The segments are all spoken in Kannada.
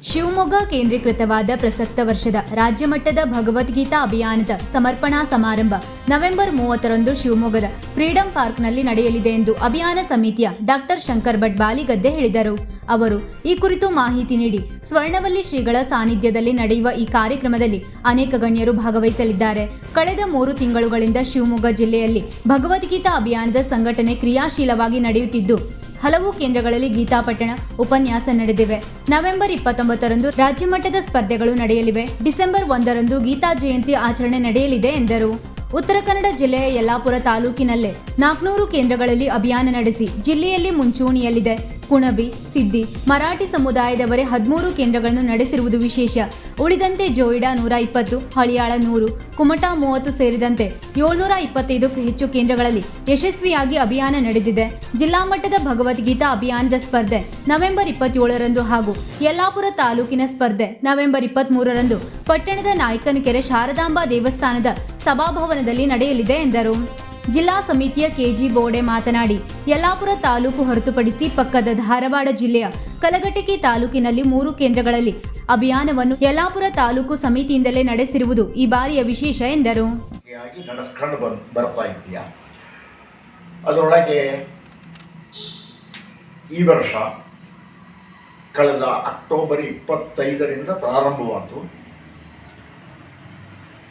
ಶಿವಮೊಗ್ಗ ಕೇಂದ್ರೀಕೃತವಾದ ಪ್ರಸಕ್ತ ವರ್ಷದ ರಾಜ್ಯಮಟ್ಟದ ಭಗವದ್ಗೀತಾ ಅಭಿಯಾನದ ಸಮರ್ಪಣಾ ಸಮಾರಂಭ ನವೆಂಬರ್ 30ರಂದು ಶಿವಮೊಗ್ಗದ ಫ್ರೀಡಂ ಪಾರ್ಕ್ನಲ್ಲಿ ನಡೆಯಲಿದೆ ಎಂದು ಅಭಿಯಾನ ಸಮಿತಿಯ ಡಾಕ್ಟರ್ ಶಂಕರ್ ಭಟ್ ಬಾಲಿಗದ್ದೆ ಹೇಳಿದರು. ಅವರು ಈ ಕುರಿತು ಮಾಹಿತಿ ನೀಡಿ, ಸ್ವರ್ಣವಲ್ಲಿ ಶ್ರೀಗಳ ಸಾನ್ನಿಧ್ಯದಲ್ಲಿ ನಡೆಯುವ ಈ ಕಾರ್ಯಕ್ರಮದಲ್ಲಿ ಅನೇಕ ಗಣ್ಯರು ಭಾಗವಹಿಸಲಿದ್ದಾರೆ. ಕಳೆದ 3 ತಿಂಗಳುಗಳಿಂದ ಶಿವಮೊಗ್ಗ ಜಿಲ್ಲೆಯಲ್ಲಿ ಭಗವದ್ಗೀತಾ ಅಭಿಯಾನದ ಸಂಘಟನೆ ಕ್ರಿಯಾಶೀಲವಾಗಿ ನಡೆಯುತ್ತಿದ್ದು, ಹಲವು ಕೇಂದ್ರಗಳಲ್ಲಿ ಗೀತಾಪಠಣ ಉಪನ್ಯಾಸ ನಡೆದಿವೆ. ನವೆಂಬರ್ 29ರಂದು ರಾಜ್ಯಮಟ್ಟದ ಸ್ಪರ್ಧೆಗಳು ನಡೆಯಲಿವೆ. ಡಿಸೆಂಬರ್ 1ರಂದು ಗೀತಾ ಜಯಂತಿ ಆಚರಣೆ ನಡೆಯಲಿದೆ ಎಂದರು. ಉತ್ತರ ಕನ್ನಡ ಜಿಲ್ಲೆಯ ಯಲ್ಲಾಪುರ ತಾಲೂಕಿನಲ್ಲೇ 400 ಕೇಂದ್ರಗಳಲ್ಲಿ ಅಭಿಯಾನ ನಡೆಸಿ ಜಿಲ್ಲೆಯಲ್ಲಿ ಮುಂಚೂಣಿಯಲ್ಲಿದೆ. ಕುಣಬಿ, ಸಿದ್ದಿ, ಮರಾಠಿ ಸಮುದಾಯದವರೇ 13 ಕೇಂದ್ರಗಳನ್ನು ನಡೆಸಿರುವುದು ವಿಶೇಷ. ಉಳಿದಂತೆ ಜೋಯಿಡಾ 120, ಹಳಿಯಾಳ 100, ಕುಮಟಾ 30 ಸೇರಿದಂತೆ 725ಕ್ಕೂ ಹೆಚ್ಚು ಕೇಂದ್ರಗಳಲ್ಲಿ ಯಶಸ್ವಿಯಾಗಿ ಅಭಿಯಾನ ನಡೆದಿದೆ. ಜಿಲ್ಲಾ ಮಟ್ಟದ ಭಗವದ್ಗೀತಾ ಅಭಿಯಾನದ ಸ್ಪರ್ಧೆ ನವೆಂಬರ್ 27ರಂದು ಹಾಗೂ ಯಲ್ಲಾಪುರ ತಾಲೂಕಿನ ಸ್ಪರ್ಧೆ ನವೆಂಬರ್ 23ರಂದು ಪಟ್ಟಣದ ನಾಯಕನಕೆರೆ ಶಾರದಾಂಬಾ ದೇವಸ್ಥಾನದ ಸಭಾಭವನದಲ್ಲಿ ನಡೆಯಲಿದೆ ಎಂದರು. ಜಿಲ್ಲಾ ಸಮಿತಿಯ ಕೆಜಿ ಬೋಡೆ ಮಾತನಾಡಿ, ಯಲ್ಲಾಪುರ ತಾಲೂಕು ಹೊರತುಪಡಿಸಿ ಪಕ್ಕದ ಧಾರವಾಡ ಜಿಲ್ಲೆಯ ಕಲಘಟಕಿ ತಾಲೂಕಿನಲ್ಲಿ 3 ಕೇಂದ್ರಗಳಲ್ಲಿ ಅಭಿಯಾನವನ್ನು ಯಲ್ಲಾಪುರ ತಾಲೂಕು ಸಮಿತಿಯಿಂದಲೇ ನಡೆಸಿರುವುದು ಈ ಬಾರಿಯ ವಿಶೇಷ ಎಂದರು. ನಡೆಸ್ಕೊಂಡು ಬರ್ತಾ ಇದೆಯಾ, ಅದರೊಳಗೆ ಈ ವರ್ಷ ಕಳೆದ ಅಕ್ಟೋಬರ್ 25ರಿಂದ ಪ್ರಾರಂಭವಾಯಿತು.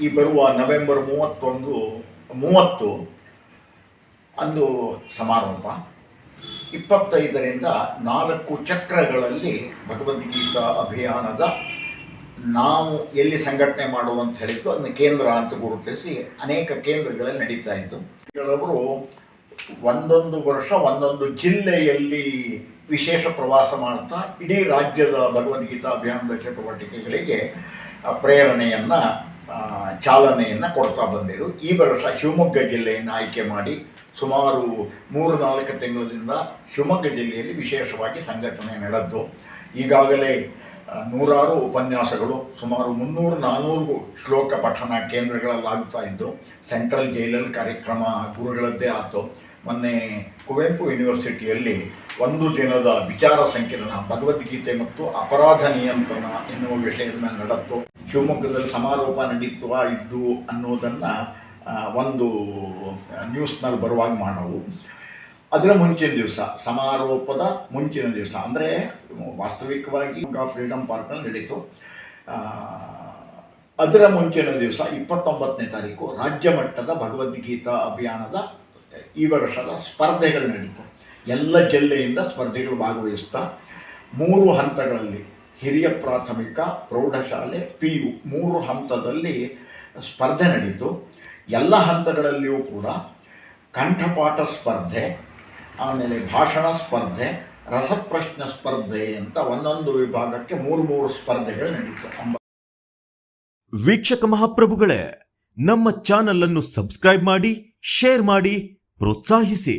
ಈ ಬರುವ ನವೆಂಬರ್ 30 ಅಂದು ಸಮಾರೋಪ. 25ರಿಂದ 4 ಚಕ್ರಗಳಲ್ಲಿ ಭಗವದ್ಗೀತಾ ಅಭಿಯಾನದ ನಾವು ಎಲ್ಲಿ ಸಂಘಟನೆ ಮಾಡುವಂತ ಹೇಳಿದ್ದು ಅದನ್ನು ಕೇಂದ್ರ ಅಂತ ಗುರುತಿಸಿ ಅನೇಕ ಕೇಂದ್ರಗಳಲ್ಲಿ ನಡೀತಾ ಇದ್ದು, ಕೆಲವರು ಒಂದೊಂದು ವರ್ಷ ಒಂದೊಂದು ಜಿಲ್ಲೆಯಲ್ಲಿ ವಿಶೇಷ ಪ್ರವಾಸ ಮಾಡ್ತಾ ಇಡೀ ರಾಜ್ಯದ ಭಗವದ್ಗೀತಾ ಅಭಿಯಾನದ ಚಟುವಟಿಕೆಗಳಿಗೆ ಪ್ರೇರಣೆಯನ್ನು ಚಾಲನೆಯನ್ನು ಕೊಡ್ತಾ ಬಂದಿರು. ಈ ವರ್ಷ ಶಿವಮೊಗ್ಗ ಜಿಲ್ಲೆಯನ್ನು ಆಯ್ಕೆ ಮಾಡಿ ಸುಮಾರು 3-4 ತಿಂಗಳಿಂದ ಶಿವಮೊಗ್ಗ ಜಿಲ್ಲೆಯಲ್ಲಿ ವಿಶೇಷವಾಗಿ ಸಂಘಟನೆ ನಡೆದು ಈಗಾಗಲೇ 100 ಉಪನ್ಯಾಸಗಳು, ಸುಮಾರು 300-400 ಶ್ಲೋಕ ಪಠಣ ಕೇಂದ್ರಗಳಲ್ಲಾಗ್ತಾ ಇದ್ದು, ಸೆಂಟ್ರಲ್ ಜೈಲಲ್ಲಿ ಕಾರ್ಯಕ್ರಮ ಗುರುಗಳದ್ದೇ ಆಯಿತು. ಮೊನ್ನೆ ಕುವೆಂಪು ಯೂನಿವರ್ಸಿಟಿಯಲ್ಲಿ 1 ದಿನದ ವಿಚಾರ ಸಂಕಿರಣ ಭಗವದ್ಗೀತೆ ಮತ್ತು ಅಪರಾಧ ನಿಯಂತ್ರಣ ಎನ್ನುವ ವಿಷಯದ ಮೇಲೆ ನಡೆದು ಶಿವಮೊಗ್ಗದಲ್ಲಿ ಸಮಾರೋಪ ನಡೀತಾ ಇದ್ದು ಅನ್ನೋದನ್ನು ಒಂದು ನ್ಯೂಸ್ನಲ್ಲಿ ಬರುವಾಗ ಮಾಡೋವು. ಅದರ ಮುಂಚಿನ ದಿವಸ, ಸಮಾರೋಪದ ಮುಂಚಿನ ದಿವಸ ಅಂದರೆ ವಾಸ್ತವಿಕವಾಗಿ ಫ್ರೀಡಂ ಪಾರ್ಕ್ನಲ್ಲಿ ನಡೀತು. ಅದರ ಮುಂಚಿನ ದಿವಸ 29ನೇ ತಾರೀಕು ರಾಜ್ಯ ಮಟ್ಟದ ಭಗವದ್ಗೀತಾ ಅಭಿಯಾನದ ಈ ವರ್ಷದ ಸ್ಪರ್ಧೆಗಳು ನಡೀತು. ಎಲ್ಲ ಜಿಲ್ಲೆಯಿಂದ ಸ್ಪರ್ಧೆಗಳು ಭಾಗವಹಿಸ್ತಾ 3 ಹಂತಗಳಲ್ಲಿ ಹಿರಿಯ ಪ್ರಾಥಮಿಕ, ಪ್ರೌಢಶಾಲೆ, PU 3 ಹಂತದಲ್ಲಿ ಸ್ಪರ್ಧೆ ನಡೀತು. ಎಲ್ಲ ಹಂತಗಳಲ್ಲಿಯೂ ಕೂಡ ಕಂಠಪಾಠ ಸ್ಪರ್ಧೆ, ಆಮೇಲೆ ಭಾಷಣ ಸ್ಪರ್ಧೆ, ರಸಪ್ರಶ್ನೆ ಸ್ಪರ್ಧೆ ಅಂತ ಒಂದೊಂದು ವಿಭಾಗಕ್ಕೆ 3 ಸ್ಪರ್ಧೆಗಳು ನಡೀತು. ವೀಕ್ಷಕ ಮಹಾಪ್ರಭುಗಳೇ, ನಮ್ಮ ಚಾನಲ್ ಅನ್ನು ಸಬ್ಸ್ಕ್ರೈಬ್ ಮಾಡಿ, ಶೇರ್ ಮಾಡಿ, ಪ್ರೋತ್ಸಾಹಿಸಿ.